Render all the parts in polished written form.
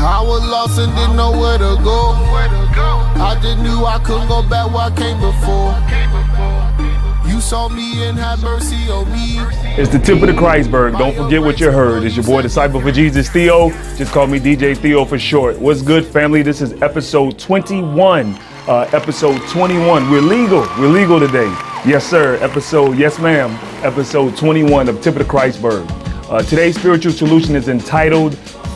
I was lost and didn't know where to go. I just knew I couldn't go back where I came before. You saw me and had mercy on me. It's the tip of the CHRISTberg. Don't forget what you heard. It's your boy, Disciple for Jesus, Theo. Just call me DJ Theo for short. What's good, family? This is episode 21. Episode 21. We're legal today. Yes, sir. Yes, ma'am. Episode 21 of Tip of the CHRISTberg. Today's spiritual solution is entitled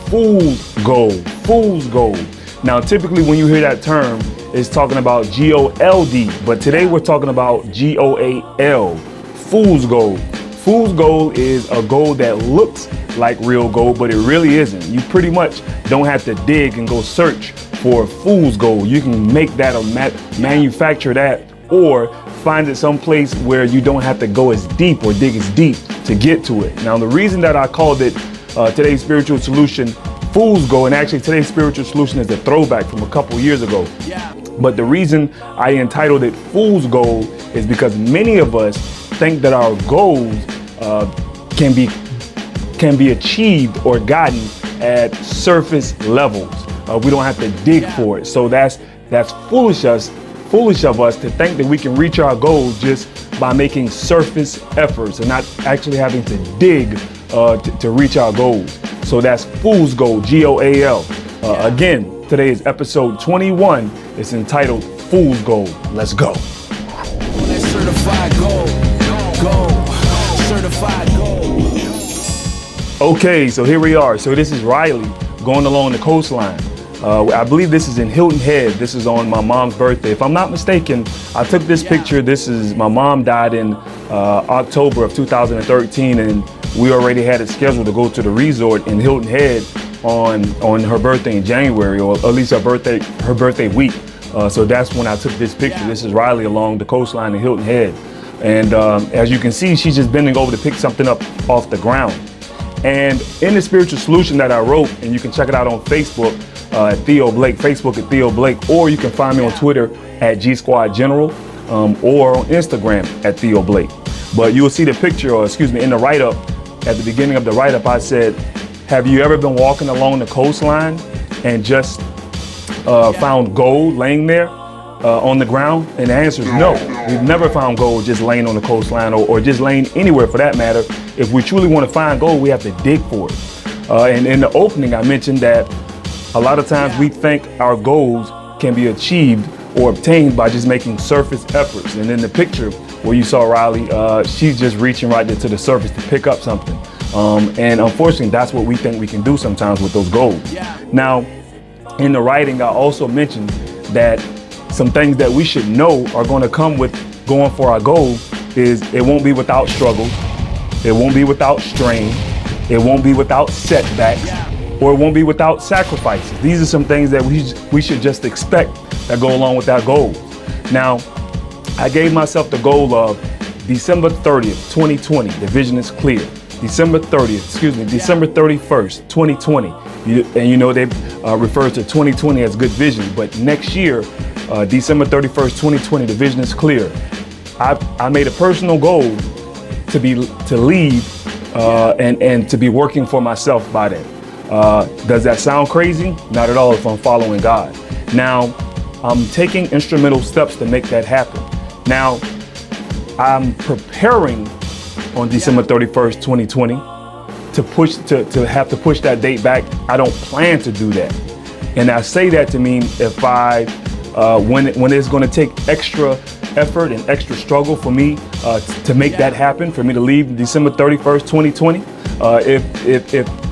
Fool's Gold. Fool's Gold. Now, typically when you hear that term, it's talking about G-O-L-D, but today we're talking about G-O-A-L. Fool's Gold. Fool's Gold is a gold that looks like real gold, but it really isn't. You pretty much don't have to dig and go search for fool's gold. You can make that or manufacture that, or find it someplace where you don't have to go as deep or dig as deep to get to it. Now, the reason that I called it today's spiritual solution Fool's Gold, and actually today's spiritual solution is a throwback from a couple years ago. But the reason I entitled it Fool's Gold is because many of us think that our goals can be achieved or gotten at surface levels. We don't have to dig for it. So that's foolish of us to think that we can reach our goals just by making surface efforts and not actually having to dig to reach our goals. So that's Fool's Gold, G-O-A-L. Again, today is episode 21. It's entitled Fool's Gold. Let's go. That's certified gold. Certified gold. Okay, so here we are. So this is Riley going along the coastline. I believe this is in Hilton Head. This is on my mom's birthday. If I'm not mistaken, I took this picture. My mom died in October of 2013, and we already had it scheduled to go to the resort in Hilton Head on her birthday in January, or at least her birthday week. So that's when I took this picture. This is Riley along the coastline in Hilton Head. And as you can see, she's just bending over to pick something up off the ground. And in the spiritual solution that I wrote, and you can check it out on Facebook, at Theo Blake, Facebook at Theo Blake, or you can find me on Twitter at G Squad General, or on Instagram at Theo Blake. But you will see the picture, in the write-up. At the beginning of the write-up, I said, have you ever been walking along the coastline and just found gold laying there on the ground? And the answer is no. We've never found gold just laying on the coastline, or just laying anywhere for that matter. If we truly want to find gold, we have to dig for it. And in the opening, I mentioned that a lot of times we think our goals can be achieved or obtained by just making surface efforts. And in the picture where you saw Riley, she's just reaching right there to the surface to pick up something. And unfortunately, that's what we think we can do sometimes with those goals. Now, in the writing, I also mentioned that some things that we should know are going to come with going for our goal is it won't be without struggles. It won't be without strain. It won't be without setbacks, or it won't be without sacrifices. These are some things that we should just expect that go along with our goals. Now, I gave myself the goal of December 30th, 2020. The vision is clear. December 31st, 2020. They refer to 2020 as good vision, but next year, December 31st, 2020, the vision is clear. I made a personal goal to leave and to be working for myself by then. Does that sound crazy? Not at all if I'm following God. Now, I'm taking instrumental steps to make that happen. Now, I'm preparing on December 31st, 2020 to have to push that date back. I don't plan to do that. And I say that to mean if when it's going to take extra effort and extra struggle for me to make that happen, for me to leave December 31st, 2020,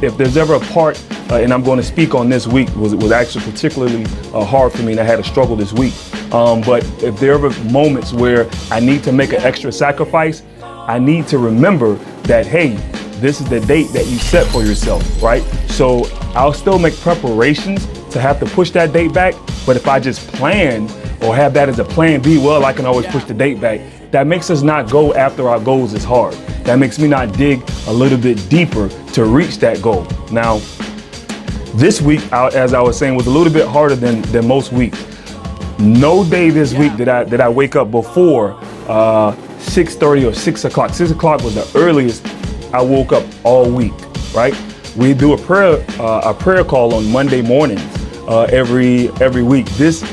if there's ever a part, and I'm going to speak on this week, was actually particularly hard for me, and I had a struggle this week. But if there are moments where I need to make an extra sacrifice, I need to remember that, hey, this is the date that you set for yourself, right? So I'll still make preparations to have to push that date back. But if I just plan or have that as a plan B, well, I can always push the date back. That makes us not go after our goals as hard. That makes me not dig a little bit deeper to reach that goal. Now, this week, as I was saying, was a little bit harder than most weeks. No day this week did I wake up before 6:30 or 6 o'clock. 6 o'clock was the earliest I woke up all week, right? We do a prayer call on Monday mornings every week.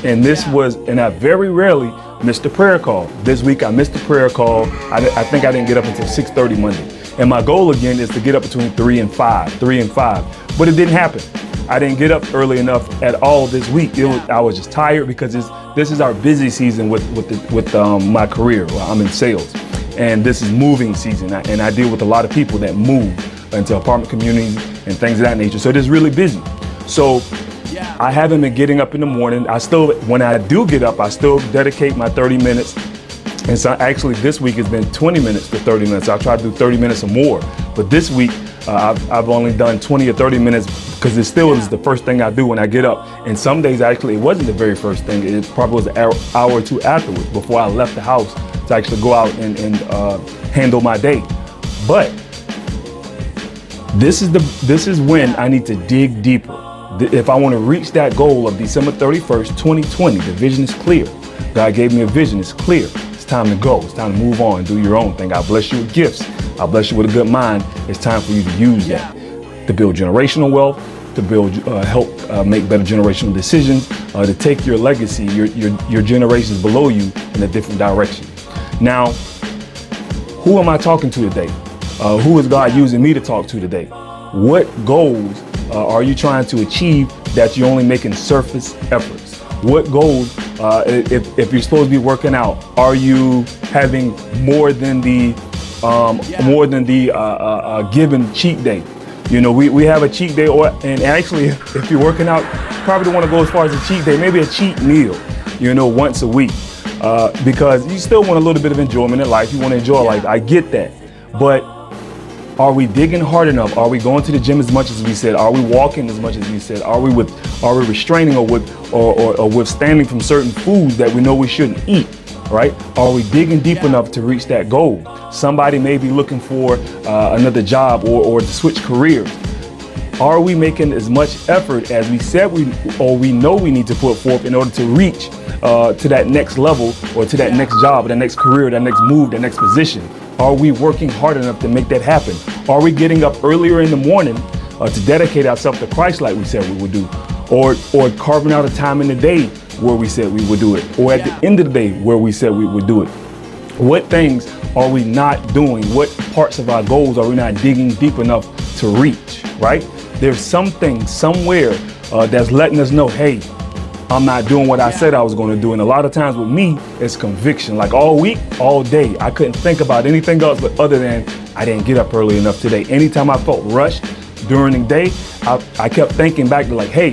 And I very rarely missed the prayer call. This week I missed the prayer call. I think I didn't get up until 6:30 Monday. And my goal again is to get up between 3 and 5, but it didn't happen. I didn't get up early enough at all this week. I was just tired because this is our busy season with my career. I'm in sales, and this is moving season, and I deal with a lot of people that move into apartment communities and things of that nature. So it is really busy. So I haven't been getting up in the morning. When I do get up, I still dedicate my 30 minutes. And so actually this week has been 20 minutes to 30 minutes. I'll try to do 30 minutes or more. But this week I've only done 20 or 30 minutes because it still is the first thing I do when I get up. And some days actually it wasn't the very first thing. It probably was an hour or two afterwards before I left the house to actually go out and handle my day. But this is when I need to dig deeper. If I want to reach that goal of December 31st, 2020, the vision is clear. God gave me a vision, it's clear. It's time to go, it's time to move on, do your own thing. I bless you with gifts, I bless you with a good mind. It's time for you to use that to build generational wealth, to build, help make better generational decisions, to take your legacy, your generations below you in a different direction. Now, who am I talking to today? Who is God using me to talk to today? What goals are you trying to achieve that you're only making surface efforts? What goals, if you're supposed to be working out, are you having more than the given cheat day? You know, we have a cheat day, and actually, if you're working out, you probably don't want to go as far as a cheat day, maybe a cheat meal, you know, once a week, because you still want a little bit of enjoyment in life. You want to enjoy life. I get that, but are we digging hard enough? Are we going to the gym as much as we said? Are we walking as much as we said? Are we restraining or withstanding from certain foods that we know we shouldn't eat? Right? Are we digging deep enough to reach that goal? Somebody may be looking for another job or to switch careers. Are we making as much effort as we said we know we need to put forth in order to reach to that next level or to that next job, that next career, that next move, that next position? Are we working hard enough to make that happen? Are we getting up earlier in the morning to dedicate ourselves to Christ like we said we would do? Or carving out a time in the day where we said we would do it? Or at the end of the day where we said we would do it? What things are we not doing? What parts of our goals are we not digging deep enough to reach, right? There's something somewhere that's letting us know, hey, I'm not doing what I said I was going to do. And a lot of times with me, it's conviction. Like all week, all day, I couldn't think about anything else but other than I didn't get up early enough today. Anytime I felt rushed during the day, I kept thinking back to like, hey,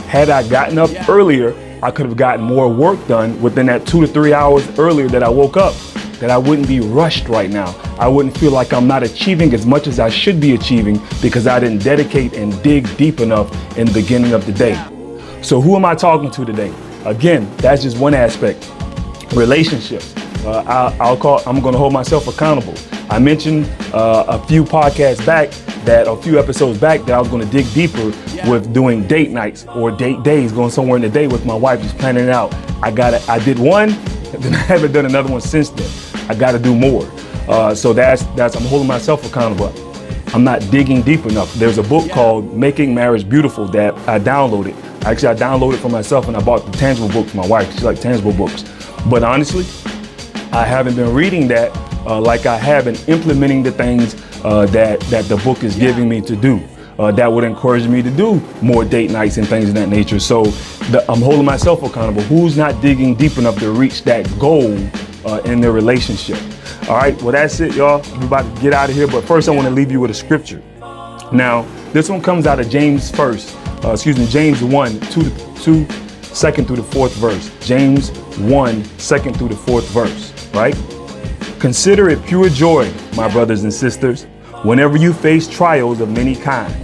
had I gotten up earlier, I could have gotten more work done within that 2 to 3 hours earlier that I woke up, that I wouldn't be rushed right now. I wouldn't feel like I'm not achieving as much as I should be achieving because I didn't dedicate and dig deep enough in the beginning of the day. So who am I talking to today? Again, that's just one aspect. Relationships. I'm going to hold myself accountable. I mentioned a few episodes back that I was going to dig deeper with doing date nights or date days, going somewhere in the day with my wife, just planning it out. I did one, and then I haven't done another one since then. I got to do more. So that's I'm holding myself accountable. I'm not digging deep enough. There's a book called Making Marriage Beautiful that I downloaded. Actually, I downloaded it for myself and I bought the tangible book for my wife. She likes tangible books. But honestly, I haven't been reading that like I have been implementing the things that the book is giving me to do. That would encourage me to do more date nights and things of that nature. So I'm holding myself accountable. Who's not digging deep enough to reach that goal in their relationship? All right, well, that's it, y'all. We're about to get out of here. But first, I want to leave you with a scripture. Now, this one comes out of James 1, 2, 2, 2nd through the 4th verse. James 1, 2nd through the 4th verse, right? Consider it pure joy, my brothers and sisters, whenever you face trials of many kinds,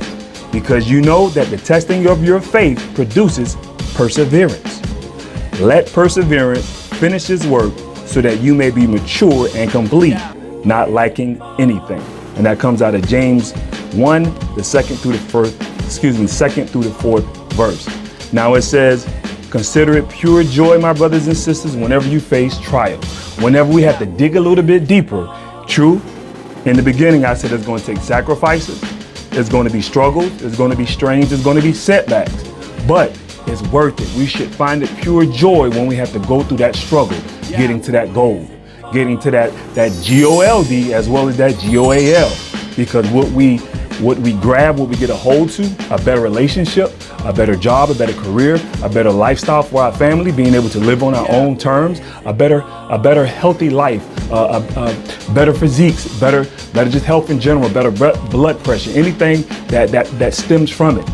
because you know that the testing of your faith produces perseverance. Let perseverance finish its work so that you may be mature and complete, not lacking anything. And that comes out of James 1, the 2nd through the 4th verse. Now it says, consider it pure joy, my brothers and sisters, whenever you face trials. Whenever we have to dig a little bit deeper. True, in the beginning I said it's going to take sacrifices. It's It's going to be struggles. It's going to be strains. It's going to be setbacks. But it's worth it. We should find it pure joy when we have to go through that struggle, getting to that goal, getting to that GOLD as well as that GOAL. Because what we grab, what we get a hold to, a better relationship, a better job, a better career, a better lifestyle for our family, being able to live on our own terms, a better healthy life, better physiques, better just health in general, better blood pressure, anything that stems from it.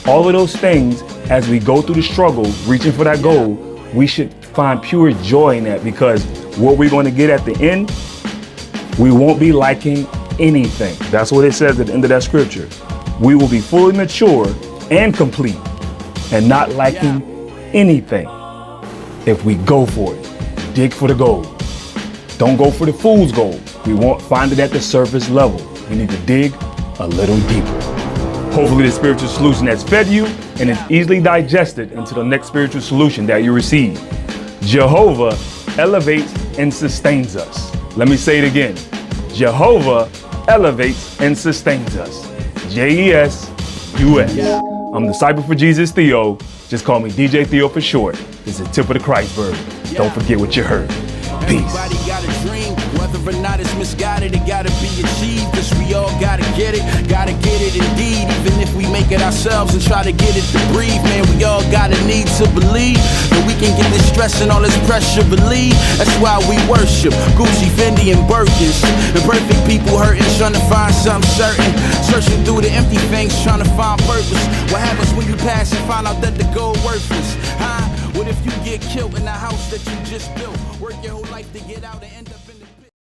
All of those things, as we go through the struggle, reaching for that goal, we should find pure joy in that, because what we're going to get at the end, we won't be liking anything. That's what it says at the end of that scripture. We will be fully mature and complete and not liking anything if we go for it. Dig for the gold. Don't go for the fool's gold. We won't find it at the surface level. We need to dig a little deeper. Hopefully the spiritual solution has fed you and is easily digested into the next spiritual solution that you receive. Jehovah elevates and sustains us. Let me say it again. Jehovah elevates and sustains us. JESUS. I'm Disciple for Jesus Theo. Just call me DJ Theo for short. This is Tip of the CHRISTberg. Don't forget what you heard. Peace. Everybody got a dream, whether or not it's misguided, it gotta be achieved. Cause we all gotta get it indeed. Even if we make it ourselves and try to get it to breathe, man, we all gotta need to believe that we can get this stress and all this pressure relieved. That's why we worship Gucci, Fendi, and Birkins. The perfect people hurting, trying to find something certain. Searching through the empty things, trying to find purpose. What happens when you pass and find out that the gold worthless? Huh? What if you get killed in the house that you just built? Work your whole life to get out and